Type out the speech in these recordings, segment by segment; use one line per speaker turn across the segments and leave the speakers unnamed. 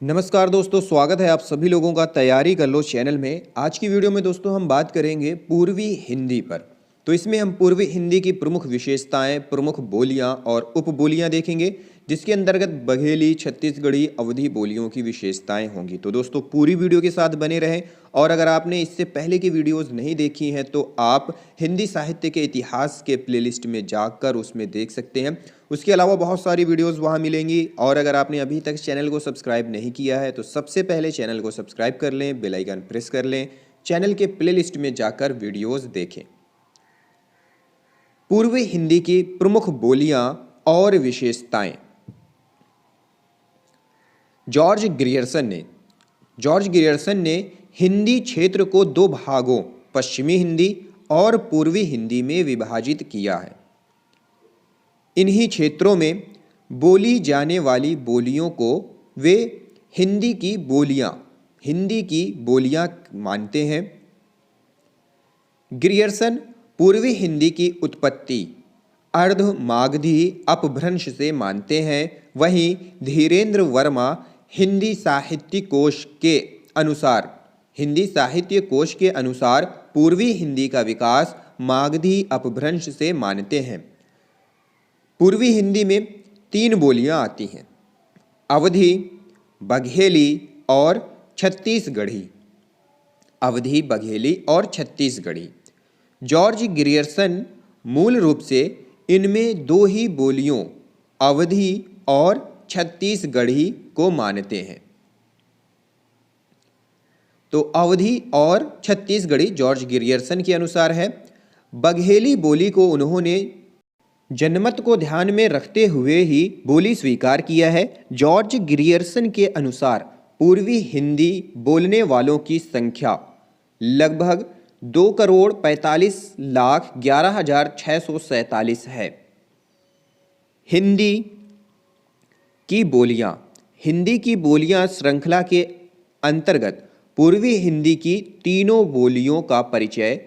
नमस्कार दोस्तों, स्वागत है आप सभी लोगों का तैयारी कर लो चैनल में। आज की वीडियो में दोस्तों हम बात करेंगे पूर्वी हिंदी पर। तो इसमें हम पूर्वी हिंदी की प्रमुख विशेषताएं, प्रमुख बोलियां और उपबोलियां देखेंगे, जिसके अंतर्गत बघेली, छत्तीसगढ़ी, अवधी बोलियों की विशेषताएं होंगी। तो दोस्तों पूरी वीडियो के साथ बने रहें। और अगर आपने इससे पहले की वीडियोज़ नहीं देखी हैं तो आप हिंदी साहित्य के इतिहास के प्लेलिस्ट में जाकर उसमें देख सकते हैं। उसके अलावा बहुत सारी वीडियोस वहाँ मिलेंगी। और अगर आपने अभी तक चैनल को सब्सक्राइब नहीं किया है तो सबसे पहले चैनल को सब्सक्राइब कर लें, बेल आइकन प्रेस कर लें, चैनल के प्लेलिस्ट में जाकर वीडियोस देखें। पूर्वी हिंदी की प्रमुख बोलियां और विशेषताएं। जॉर्ज ग्रियर्सन ने हिंदी क्षेत्र को दो भागों, पश्चिमी हिंदी और पूर्वी हिंदी में विभाजित किया है। इन्हीं क्षेत्रों में बोली जाने वाली बोलियों को वे हिंदी की बोलियां मानते हैं। ग्रियर्सन पूर्वी हिंदी की उत्पत्ति अर्ध-मागधी अपभ्रंश से मानते हैं। वहीं धीरेन्द्र वर्मा हिंदी साहित्य कोश के अनुसार पूर्वी हिंदी का विकास मागधी अपभ्रंश से मानते हैं। पूर्वी हिंदी में तीन बोलियां आती हैं: अवधी, बघेली और छत्तीसगढ़ी। जॉर्ज ग्रियर्सन मूल रूप से इनमें दो ही बोलियों, अवधी और छत्तीसगढ़ी को मानते हैं। तो अवधी और छत्तीसगढ़ी जॉर्ज ग्रियर्सन के अनुसार है। बघेली बोली को उन्होंने जनमत को ध्यान में रखते हुए ही बोली स्वीकार किया है। जॉर्ज ग्रियर्सन के अनुसार पूर्वी हिंदी बोलने वालों की संख्या लगभग 2,45,11,647 है। हिंदी की बोलियां श्रृंखला के अंतर्गत पूर्वी हिंदी की तीनों बोलियों का परिचय,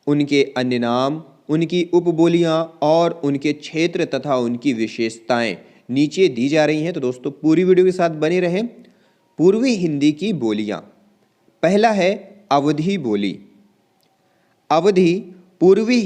उनके अन्य नाम, उनकी उपबोलियां और उनके क्षेत्र तथा उनकी विशेषताएं नीचे दी जा रही हैं। तो दोस्तों पूरी वीडियो के साथ बने रहें। पूर्वी हिंदी की बोलियां। पहला है अवधी बोली। अवधी पूर्वी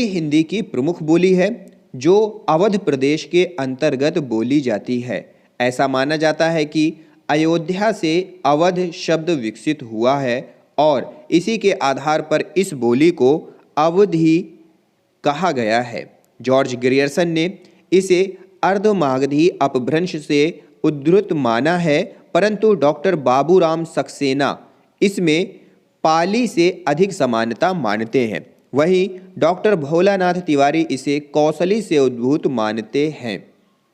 हिंदी की प्रमुख बोली है, जो अवध प्रदेश के अंतर्गत बोली जाती है। ऐसा माना जाता है कि अयोध्या से अवध शब्द विकसित हुआ है और इसी के आधार पर इस बोली को अवधी कहा गया है। जॉर्ज ग्रियर्सन ने इसे अर्धमागधी अपभ्रंश से उद्धृत माना है, परंतु डॉक्टर बाबूराम सक्सेना इसमें पाली से अधिक समानता मानते हैं। वहीं डॉक्टर भोलानाथ तिवारी इसे कौशली से उद्भूत मानते हैं।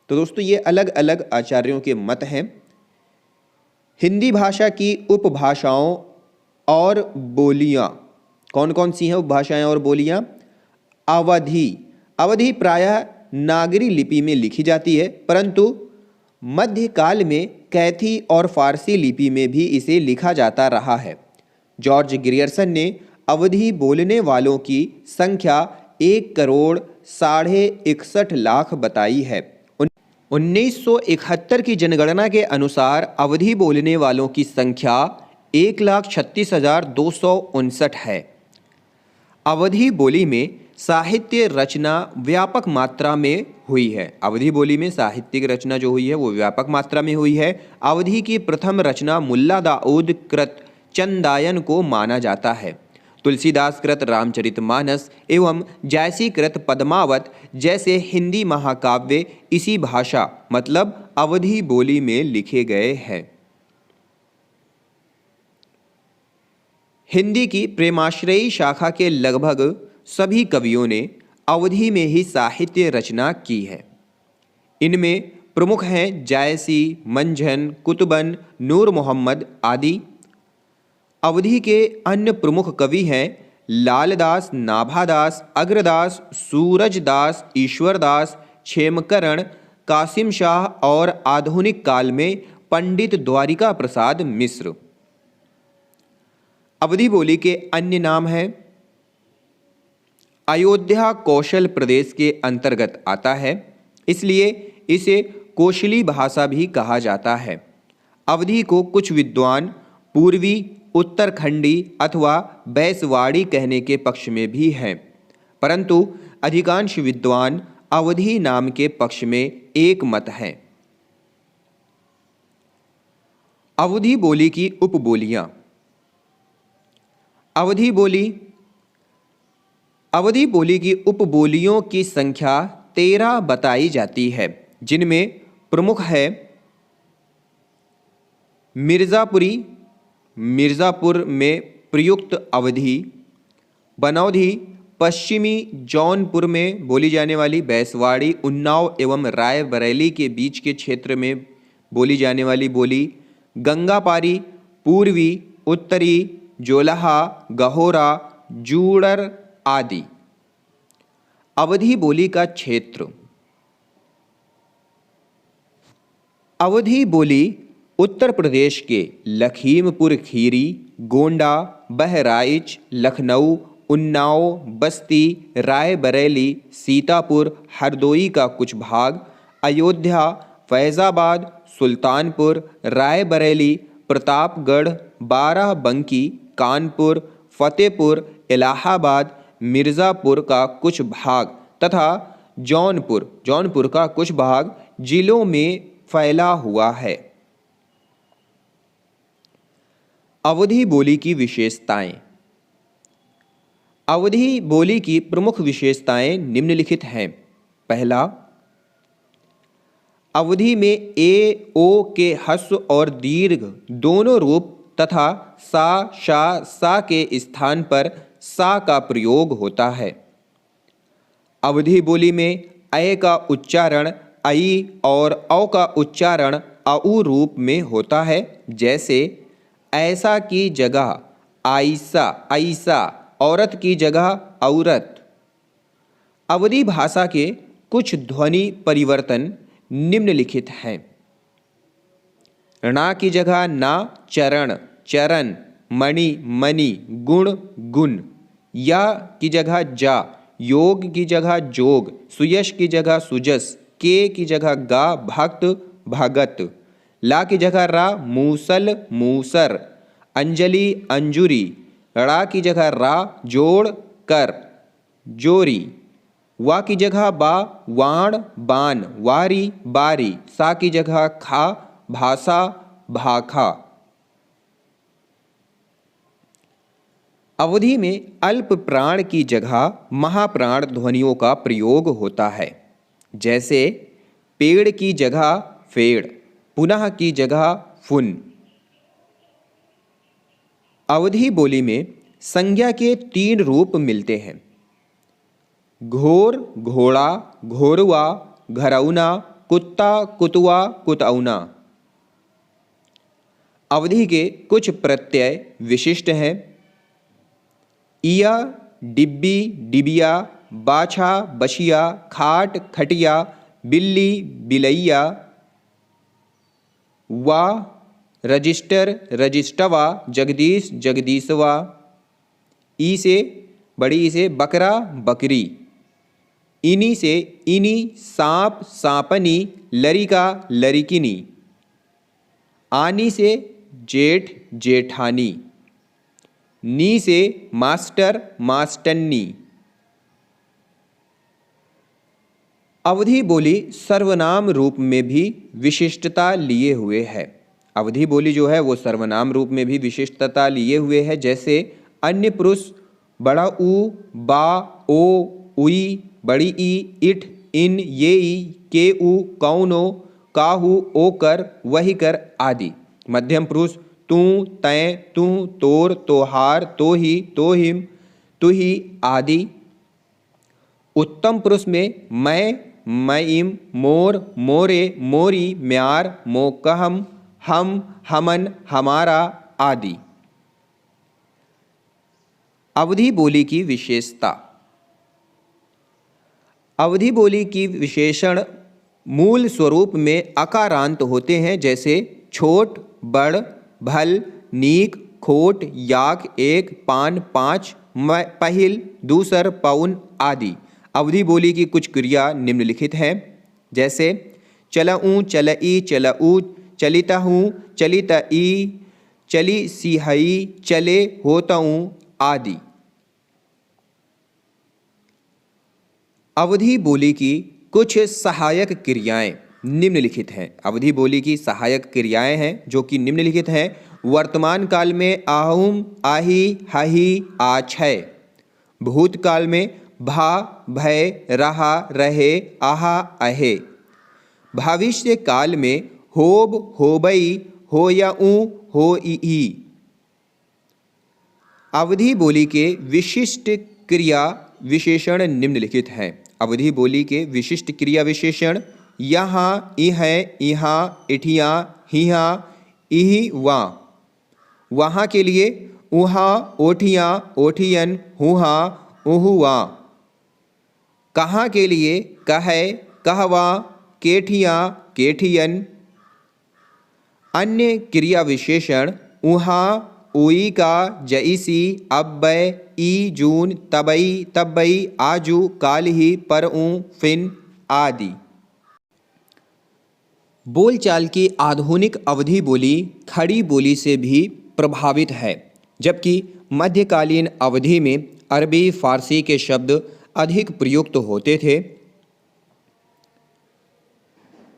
तो दोस्तों ये अलग अलग आचार्यों के मत हैं। हिंदी भाषा की उपभाषाओं और बोलियां कौन कौन सी हैं? उपभाषाएं और बोलियां। अवधी प्रायः नागरी लिपि में लिखी जाती है, परंतु मध्यकाल में कैथी और फारसी लिपि में भी इसे लिखा जाता रहा है। जॉर्ज ग्रियर्सन ने अवधी बोलने वालों की संख्या 1,61,60,00,000 बताई है। 1971 की जनगणना के अनुसार अवधी बोलने वालों की संख्या 1,36,259 है। अवधी बोली में साहित्य रचना व्यापक मात्रा में हुई है। अवधी बोली में साहित्यिक रचना जो हुई है वो व्यापक मात्रा में हुई है। अवधी की प्रथम रचना मुल्ला दाऊद कृत चंदायन को माना जाता है। तुलसीदास कृत रामचरितमानस एवं जैसी कृत पद्मावत जैसे हिंदी महाकाव्य इसी भाषा मतलब अवधी बोली में लिखे गए हैं। हिंदी की प्रेमाश्रयी शाखा के लगभग सभी कवियों ने अवधी में ही साहित्य रचना की है। इनमें प्रमुख हैं जायसी, मंझन, कुतुबन, नूर मोहम्मद आदि। अवधी के अन्य प्रमुख कवि हैं लालदास, नाभादास, अग्रदास, सूरजदास, ईश्वरदास, क्षेमकरण, कासिम शाह और आधुनिक काल में पंडित द्वारिका प्रसाद मिश्र। अवधी बोली के अन्य नाम हैं। अयोध्या कौशल प्रदेश के अंतर्गत आता है, इसलिए इसे कोशली भाषा भी कहा जाता है। अवधी को कुछ विद्वान पूर्वी, उत्तरखंडी अथवा बैसवाड़ी कहने के पक्ष में भी हैं, परंतु अधिकांश विद्वान अवधी नाम के पक्ष में एक मत हैं। अवधी बोली की उपबोलियां। अवधी बोली की उपबोलियों की संख्या 13 बताई जाती है, जिनमें प्रमुख है मिर्ज़ापुरी, मिर्ज़ापुर में प्रयुक्त अवधी, बनौधी, पश्चिमी जौनपुर में बोली जाने वाली बैसवाड़ी, उन्नाव एवं रायबरेली के बीच के क्षेत्र में बोली जाने वाली बोली, गंगापारी, पूर्वी, उत्तरी, जोलहा, गहोरा, जूड़र आदि। अवधी बोली का क्षेत्र। अवधी बोली उत्तर प्रदेश के लखीमपुर खीरी, गोंडा, बहराइच, लखनऊ, उन्नाव, बस्ती, रायबरेली, सीतापुर, हरदोई का कुछ भाग, अयोध्या, फैज़ाबाद, सुल्तानपुर, रायबरेली, प्रतापगढ़, बाराबंकी, कानपुर, फतेहपुर, इलाहाबाद, मिर्ज़ापुर का कुछ भाग तथा जौनपुर का कुछ भाग जिलों में फैला हुआ है। अवधी बोली की विशेषताएं। अवधी बोली की प्रमुख विशेषताएं निम्नलिखित हैं। पहला, अवधी में ए, ओ के ह्रस्व और दीर्घ दोनों रूप तथा सा, शा, सा के स्थान पर सा का प्रयोग होता है। अवधी बोली में अय का उच्चारण आई और औ का उच्चारण औ रूप में होता है, जैसे ऐसा की जगह आइसा, ऐसा, औरत की जगह औरत। अवधी भाषा के कुछ ध्वनि परिवर्तन निम्नलिखित हैं। णा की जगह ना, चरण, चरण, मणि, मणि, गुण, गुण। या की जगह जा, योग की जगह जोग, सुयश की जगह सुजस, के की जगह गा, भक्त, भगत। ला की जगह रा, मूसल, मूसर, अंजलि, अंजुरी। ड़ा की जगह रा, जोड़, कर, जोरी। वा की जगह बा, वाण, बान, वारी, बारी। सा की जगह खा, भाषा, भाखा। अवधी में अल्प प्राण की जगह महाप्राण ध्वनियों का प्रयोग होता है, जैसे पेड़ की जगह फेड़, पुनः की जगह फुन। अवधी बोली में संज्ञा के 3 रूप मिलते हैं: घोर, घोड़ा, घोरुआ, घरौना, कुत्ता, कुतुआ, कुतौना। अवधी के कुछ प्रत्यय विशिष्ट हैं: इया, डिब्बी, डिबिया, बाछा, बछिया, खाट, खटिया, बिल्ली, बिलैया। वा, रजिस्टर, रजिस्टवा, जगदीश, जगदीशवा। ई से, बड़ी ई से बकरा, बकरी। इनी से इनी, सांप, सांपनी, लरिका, लरिकिनी। आनी से जेठ, जेठानी। नी से मास्टर, मास्टन्नी। अवधी बोली सर्वनाम रूप में भी विशिष्टता लिए हुए है। अवधी बोली जो है वो सर्वनाम रूप में भी विशिष्टता लिए हुए है, जैसे अन्य पुरुष, बड़ा ऊ, बा, ओ, उई, बड़ी ई, इठ, इन, ये ई, के ऊ, कौनो, काहू, ओकर, वही कर आदि। मध्यम पुरुष तू, तैं, तू, तोर, तोहार, तोही, तोहिम, तुही आदि। उत्तम पुरुष में मैं, मैइम, मोर, मोरे, मोरी, म्यार, मोकहम, हम, हमन, हमारा आदि। अवधी बोली की विशेषता। अवधी बोली की विशेषण मूल स्वरूप में अकारांत होते हैं, जैसे छोट, बड़, भल, नीक, खोट, याक, एक, पान, पाँच, पहिल, दूसर, पौन आदि। अवधी बोली की कुछ क्रिया निम्नलिखित हैं, जैसे चलऊँ, चलई, चलऊ, चलितहूँ, चलितई, चली सिहई, चले, होतऊँ आदि। अवधी बोली की कुछ सहायक क्रियाएं निम्नलिखित हैं। अवधी बोली की सहायक क्रियाएं हैं जो कि निम्नलिखित हैं। वर्तमान काल में आहूम, आही, हही, आछय। भूतकाल में भा, भय, रहा, रहे, आहा, अहे। भविष्य काल में होब, होबई, होयऊँ, होई। अवधी बोली के विशिष्ट क्रिया विशेषण निम्नलिखित हैं। अवधी बोली के विशिष्ट क्रिया विशेषण यहाँ, इह, इहाँ, इठियाँ, हिहाँ, इहि, वहाँ। वहाँ के लिए उहाँ, ओठियाँ, ओठियन, हुहाँ, उहुआ। कहाँ के लिए कहे, कहवा, केठियाँ, केठियन। अन्य क्रिया विशेषण उहाँ, उई का, जइसी, अब्बै, ई, जून, तबई, तब्बई, आजू, कालही, परऊँ, फिन आदि। बोलचाल की आधुनिक अवधी बोली खड़ी बोली से भी प्रभावित है, जबकि मध्यकालीन अवधि में अरबी फारसी के शब्द अधिक प्रयुक्त होते थे।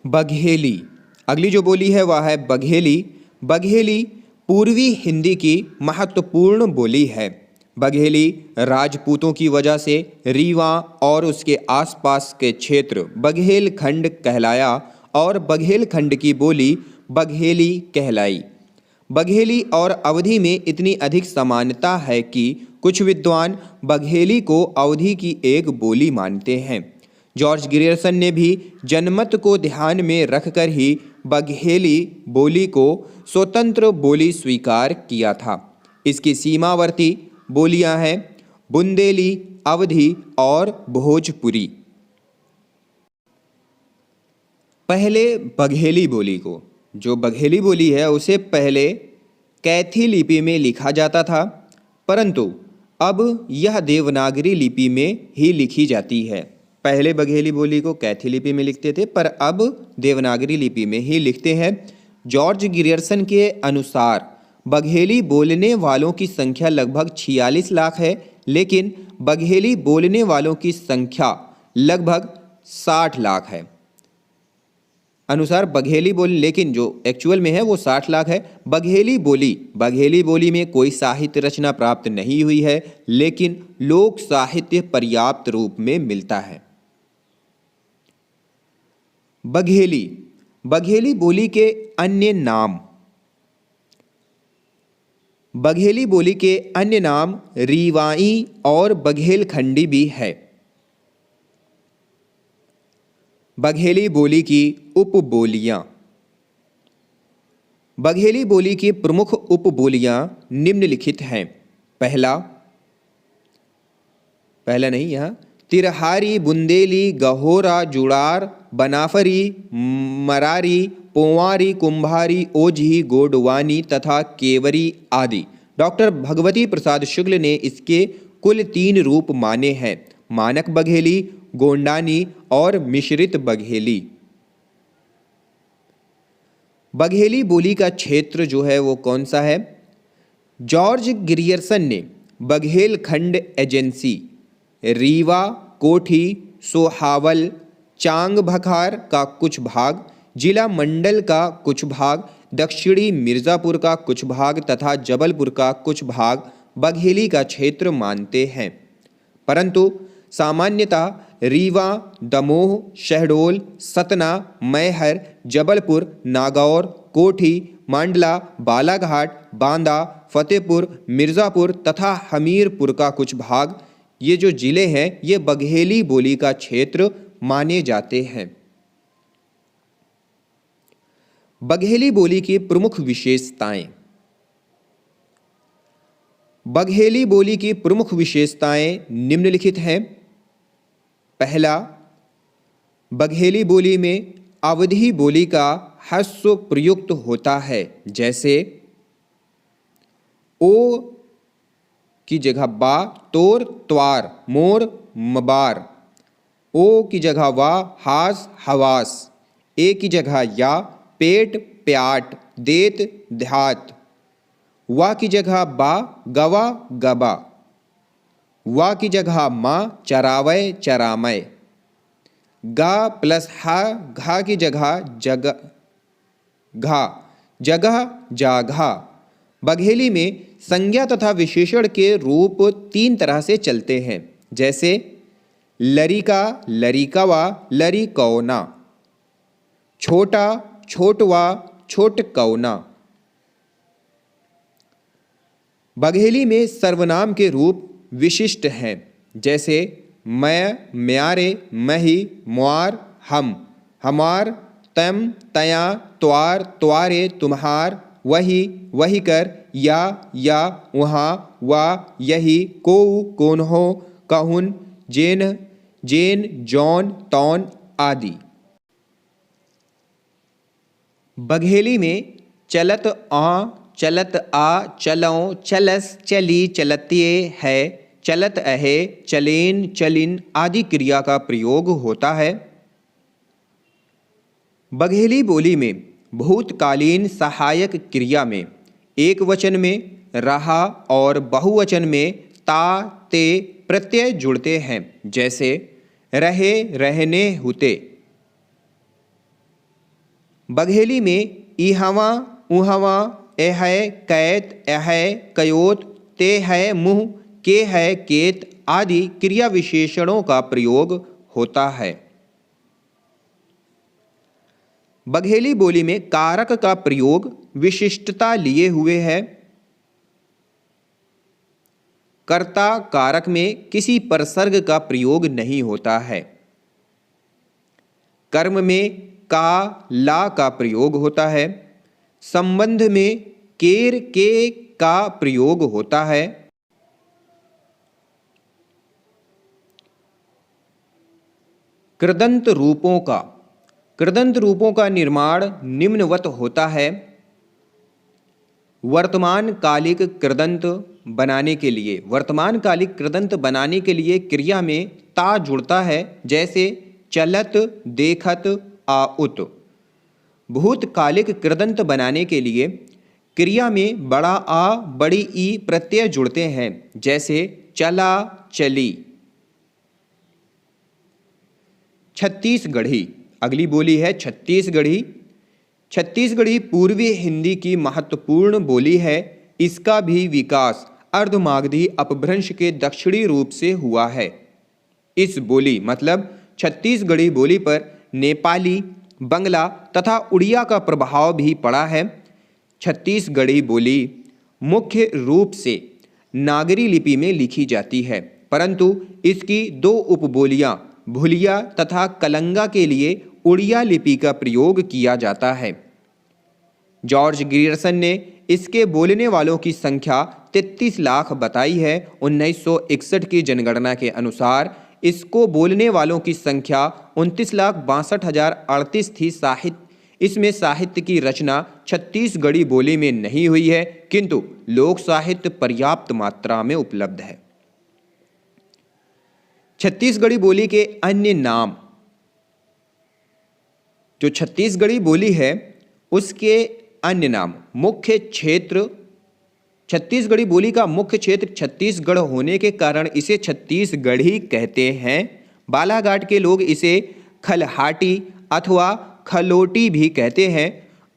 बघेली, अगली जो बोली है वह है बघेली। बघेली पूर्वी हिंदी की महत्वपूर्ण बोली है। बघेली राजपूतों की वजह से रीवा और उसके आसपास के क्षेत्र बघेलखंड कहलाया और बघेलखंड की बोली बघेली कहलाई। बघेली और अवधी में इतनी अधिक समानता है कि कुछ विद्वान बघेली को अवधी की एक बोली मानते हैं। जॉर्ज ग्रियर्सन ने भी जनमत को ध्यान में रखकर ही बघेली बोली को स्वतंत्र बोली स्वीकार किया था। इसकी सीमावर्ती बोलियां हैं बुंदेली, अवधी और भोजपुरी। पहले बघेली बोली को, जो बघेली बोली है उसे पहले कैथी लिपि में लिखा जाता था, परंतु अब यह देवनागरी लिपि में ही लिखी जाती है। पहले बघेली बोली को कैथी लिपि में लिखते थे पर अब देवनागरी लिपि में ही लिखते हैं। जॉर्ज ग्रियर्सन के अनुसार बघेली बोलने वालों की संख्या लगभग 46 लाख है, लेकिन बघेली बोलने वालों की संख्या लगभग 60 लाख है। अनुसार बघेली बोली, लेकिन जो एक्चुअल में है वो 60 लाख है। बघेली बोली में कोई साहित्य रचना प्राप्त नहीं हुई है, लेकिन लोक साहित्य पर्याप्त रूप में मिलता है। बघेली बोली के अन्य नाम। बघेली बोली के अन्य नाम रीवाई और बघेलखंडी भी है। बघेली बोली की उपबोलियां। बघेली बोली की प्रमुख उपबोलियां निम्नलिखित हैं। पहला नहीं, यहाँ तिरहारी, बुंदेली, गहोरा, जुड़ार, बनाफरी, मरारी, पोवारी, कुंभारी, ओझी, गोडवानी तथा केवरी आदि। डॉक्टर भगवती प्रसाद शुक्ल ने इसके कुल 3 रूप माने हैं: मानक बघेली, गोंडानी और मिश्रित बघेली। बघेली बोली का क्षेत्र जो है वो कौन सा है? जॉर्ज ग्रियर्सन ने बघेलखंड एजेंसी, रीवा, कोठी, सोहावल, चांग बखार का कुछ भाग, जिला मंडल का कुछ भाग, दक्षिणी मिर्ज़ापुर का कुछ भाग तथा जबलपुर का कुछ भाग बघेली का क्षेत्र मानते हैं। परंतु सामान्यतः रीवा, दमोह, शहडोल, सतना, मैहर, जबलपुर, नागौर, कोठी, मांडला, बालाघाट, बांदा, फतेहपुर, मिर्ज़ापुर तथा हमीरपुर का कुछ भाग, ये जो जिले हैं ये बघेली बोली का क्षेत्र माने जाते हैं। बघेली बोली की प्रमुख विशेषताएं। बघेली बोली की प्रमुख विशेषताएं निम्नलिखित हैं। पहला, बघेली बोली में अवधी बोली का ह्रस्व प्रयुक्त होता है, जैसे ओ की जगह बा, तोर, त्वार, मोर, मबार। ओ की जगह वा, हास, हवास। ए की जगह या, पेट प्याट, देत ध्यात। वा की जगह बा, गवा गबा। वा की जगह माँ, चरावय चरामय। गा प्लस हा, घा की जगह जगह घा, जगह जाघा। बघेली में संज्ञा तथा विशेषण के रूप तीन तरह से चलते हैं, जैसे लरिका, लरिकवा, लरिकौना। छोटा, छोटवा, छोटकौना। बघेली में सर्वनाम के रूप विशिष्ट हैं, जैसे मैं, म्यारे, मही, म्वार, हम, हमार, तम, तया, त्वार, त्वारे, तुम्हार, वही, वही कर, या, वहाँ, वा, यही, को, कोन्हो, कहुन, जेन, जेन, जौन, तौन आदि। बघेली में चलत आ, चलत आ, चलों, चलस, चली, चलतिये है, चलत अहे, चलेन, चलिन आदि क्रिया का प्रयोग होता है। बघेली बोली में भूतकालीन सहायक क्रिया में एक वचन में रहा और बहुवचन में ता, ते प्रत्यय जुड़ते हैं, जैसे रहे, रहने, हुते। बघेली में इहवा, उहवा, एहै, कैत, एहै, कयोत, ते है, मुँह, के है, केत आदि क्रिया विशेषणों का प्रयोग होता है। बघेली बोली में कारक का प्रयोग विशिष्टता लिए हुए है। कर्ता कारक में किसी परसर्ग का प्रयोग नहीं होता है। कर्म में का, ला का प्रयोग होता है। संबंध में केर, के का प्रयोग होता है। कृदंत रूपों का निर्माण निम्नवत होता है। वर्तमान कालिक कृदंत बनाने के लिए क्रिया में ता जुड़ता है, जैसे चलत, देखत, आउत। भूतकालिक कृदंत बनाने के लिए क्रिया में बड़ा आ, बड़ी ई प्रत्यय जुड़ते हैं, जैसे चला, चली। छत्तीसगढ़ी, अगली बोली है छत्तीसगढ़ी। छत्तीसगढ़ी पूर्वी हिंदी की महत्वपूर्ण बोली है। इसका भी विकास अर्धमागधी अपभ्रंश के दक्षिणी रूप से हुआ है। इस बोली मतलब छत्तीसगढ़ी बोली पर नेपाली, बंगला तथा उड़िया का प्रभाव भी पड़ा है। छत्तीसगढ़ी बोली मुख्य रूप से नागरी लिपि में लिखी जाती है, परंतु इसकी दो उपबोलियां भुलिया तथा कलंगा के लिए उड़िया लिपि का प्रयोग किया जाता है। जॉर्ज ग्रियर्सन ने इसके बोलने वालों की संख्या 33 लाख बताई है। 1961 की जनगणना के अनुसार इसको बोलने वालों की संख्या 29,62,038 थी। इसमें साहित्य की रचना छत्तीसगढ़ी बोली में नहीं हुई है, किंतु लोक साहित्य पर्याप्त मात्रा में उपलब्ध है। छत्तीसगढ़ी बोली के अन्य नाम, जो छत्तीसगढ़ी बोली है उसके अन्य नाम मुख्य क्षेत्र। छत्तीसगढ़ी बोली का मुख्य क्षेत्र छत्तीसगढ़ होने के कारण इसे छत्तीसगढ़ी कहते हैं। बालाघाट के लोग इसे खलहाटी अथवा खलोटी भी कहते हैं।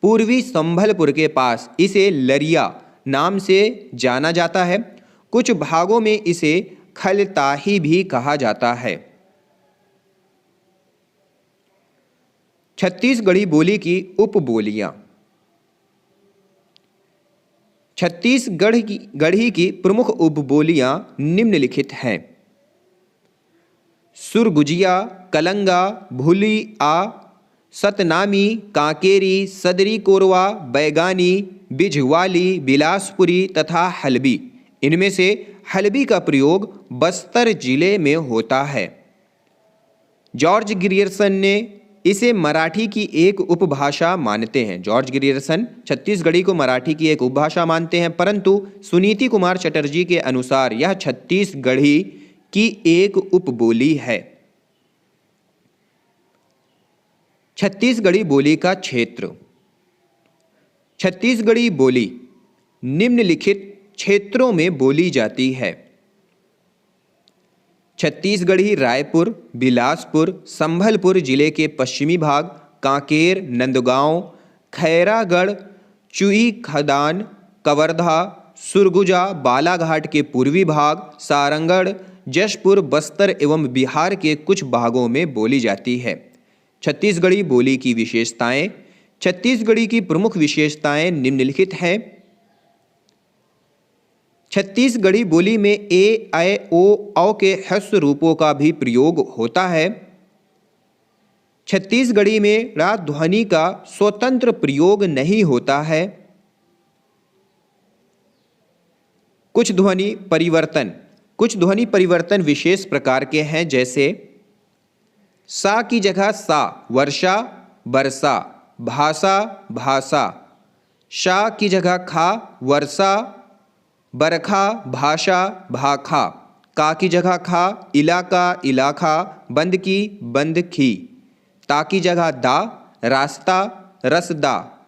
पूर्वी संभलपुर के पास इसे लरिया नाम से जाना जाता है। कुछ भागों में इसे खलताही भी कहा जाता है। छत्तीसगढ़ी बोली की उपबोलियां। छत्तीसगढ़ी की प्रमुख उपबोलियां निम्नलिखित हैं। सुरगुजिया, कलंगा, भूली आ, सतनामी, कांकेरी, सदरी कोरवा, बैगानी, बिझवाली, बिलासपुरी तथा हलबी। इनमें से हलबी का प्रयोग बस्तर जिले में होता है। जॉर्ज ग्रियर्सन ने इसे मराठी की एक उपभाषा मानते हैं। जॉर्ज ग्रियर्सन छत्तीसगढ़ी को मराठी की एक उपभाषा मानते हैं, परंतु सुनीति कुमार चटर्जी के अनुसार यह छत्तीसगढ़ी की एक उपबोली है। छत्तीसगढ़ी बोली का क्षेत्र। छत्तीसगढ़ी बोली निम्नलिखित क्षेत्रों में बोली जाती है। छत्तीसगढ़ी रायपुर, बिलासपुर, संभलपुर जिले के पश्चिमी भाग, कांकेर, नंदगांव, खैरागढ़, चुई खदान, कवर्धा, सुरगुजा, बालाघाट के पूर्वी भाग, सारंगढ़, जशपुर, बस्तर एवं बिहार के कुछ भागों में बोली जाती है। छत्तीसगढ़ी बोली की विशेषताएं। छत्तीसगढ़ी की प्रमुख विशेषताएं निम्नलिखित हैं। छत्तीसगढ़ी बोली में ए, ऐ, ओ, औ के ह्रस्व रूपों का भी प्रयोग होता है। छत्तीसगढ़ी में रा ध्वनि का स्वतंत्र प्रयोग नहीं होता है। कुछ ध्वनि परिवर्तन विशेष प्रकार के हैं, जैसे सा की जगह सा, वर्षा, बरसा, भाषा, भाषा। शा की जगह खा, वर्षा, बरखा, भाषा, भाखा। का की जगह खा, इलाका, इलाखा, बंद की, बंदखी। ता की जगह दा, रास्ता, रसदा।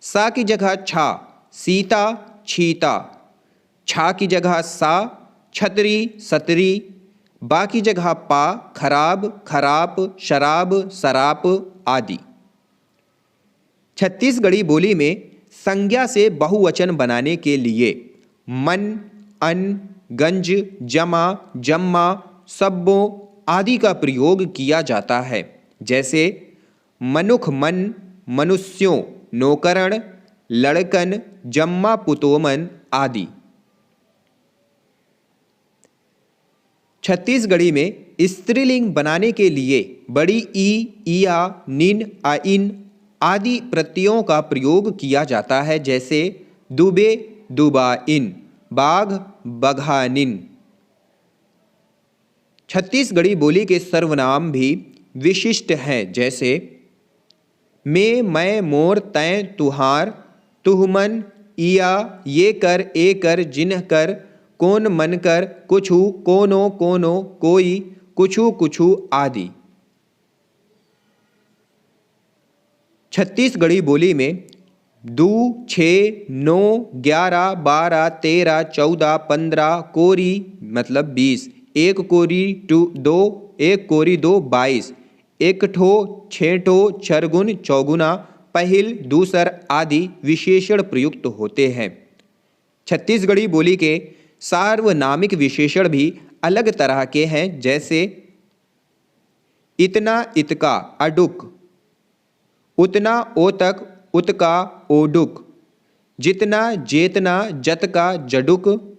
सा की जगह छा, सीता, छीता। छा की जगह सा, छतरी, सतरी। बा की जगह पा, खराब, खराप, शराब, सराप आदि। छत्तीसगढ़ी बोली में संज्ञा से बहुवचन बनाने के लिए मन, अन, गंज, जमा, जम्मा, सब्बों आदि का प्रयोग किया जाता है, जैसे मनुख, मन, मनुष्यों, नौकरण, लड़कन, जम्मा, पुतोमन आदि। छत्तीसगढ़ी में स्त्रीलिंग बनाने के लिए बड़ी ई, इया, निन, आइन आदि प्रत्ययों का प्रयोग किया जाता है, जैसे दुबे, दुबाइन, बाघ, बघानिन। छत्तीसगढ़ी बोली के सर्वनाम भी विशिष्ट हैं, जैसे मैं, मैं, मोर, तैं, तुहार, तुहमन, इया, ये कर, ए कर, जिन्ह कर, कौन, मन कर, कुछु, कोनो, कोनो, कोई, कुछु, कुछु आदि। छत्तीसगढ़ी बोली में 2, 6, 9, 11, 12, 13, 14, 15 कोरी मतलब 20, एक कोरी 2, एक कोरी 2, 22, एक ठो, 6 ठो, छरगुन, चौगुना, पहिल, दूसर आदि विशेषण प्रयुक्त होते हैं। छत्तीसगढ़ी बोली के सार्वनामिक विशेषण भी अलग तरह के हैं, जैसे इतना, इतका, अडुक, उतना, ओतक, उतका, ओडुक, जितना, जेतना, जतका, जडुक।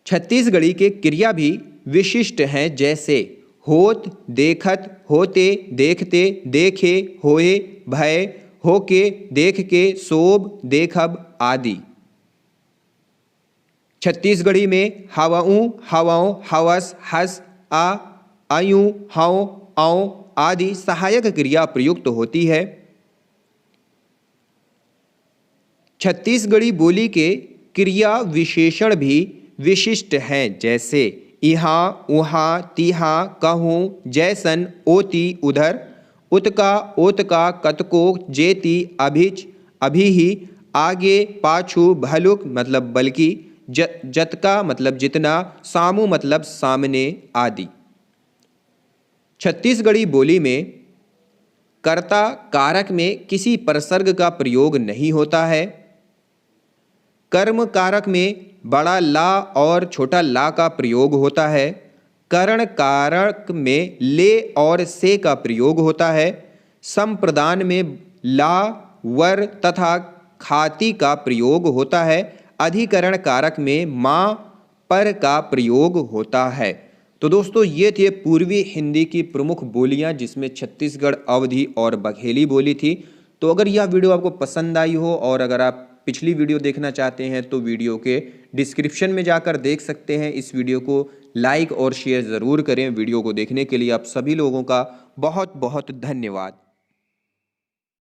छत्तीसगढ़ी के क्रिया भी विशिष्ट हैं, जैसे होत, देखत, होते, देखते, देखे, होए, भय, होके, देख के, सोब, देखब आदि। छत्तीसगढ़ी में हवाऊं, हवाओं, हवस, हस, आ, आयूं, हाओ, आओ आदि सहायक क्रिया प्रयुक्त होती है। छत्तीसगढ़ी बोली के क्रिया विशेषण भी विशिष्ट हैं, जैसे इहाँ, उहाँ, तिहाँ, कहूँ, जैसन, ओती, उधर, उतका, ओतका, कतको, जेती, अभिच, अभिहि, आगे, पाछू, भलुक मतलब बल्कि, जतका मतलब जितना, सामू मतलब सामने आदि। छत्तीसगढ़ी बोली में कर्ता कारक में किसी प्रसर्ग का प्रयोग नहीं होता है। कर्म कारक में बड़ा ला और छोटा ला का प्रयोग होता है। करण कारक में ले और से का प्रयोग होता है। संप्रदान में ला, वर तथा खाती का प्रयोग होता है। अधिकरण कारक में मां, पर का प्रयोग होता है। तो दोस्तों ये थे पूर्वी हिंदी की प्रमुख बोलियां, जिसमें छत्तीसगढ़, अवधी और बघेली बोली थी। तो अगर यह वीडियो आपको पसंद आई हो और अगर आप पिछली वीडियो देखना चाहते हैं तो वीडियो के डिस्क्रिप्शन में जाकर देख सकते हैं। इस वीडियो को लाइक और शेयर ज़रूर करें। वीडियो को देखने के लिए आप सभी लोगों का बहुत बहुत धन्यवाद।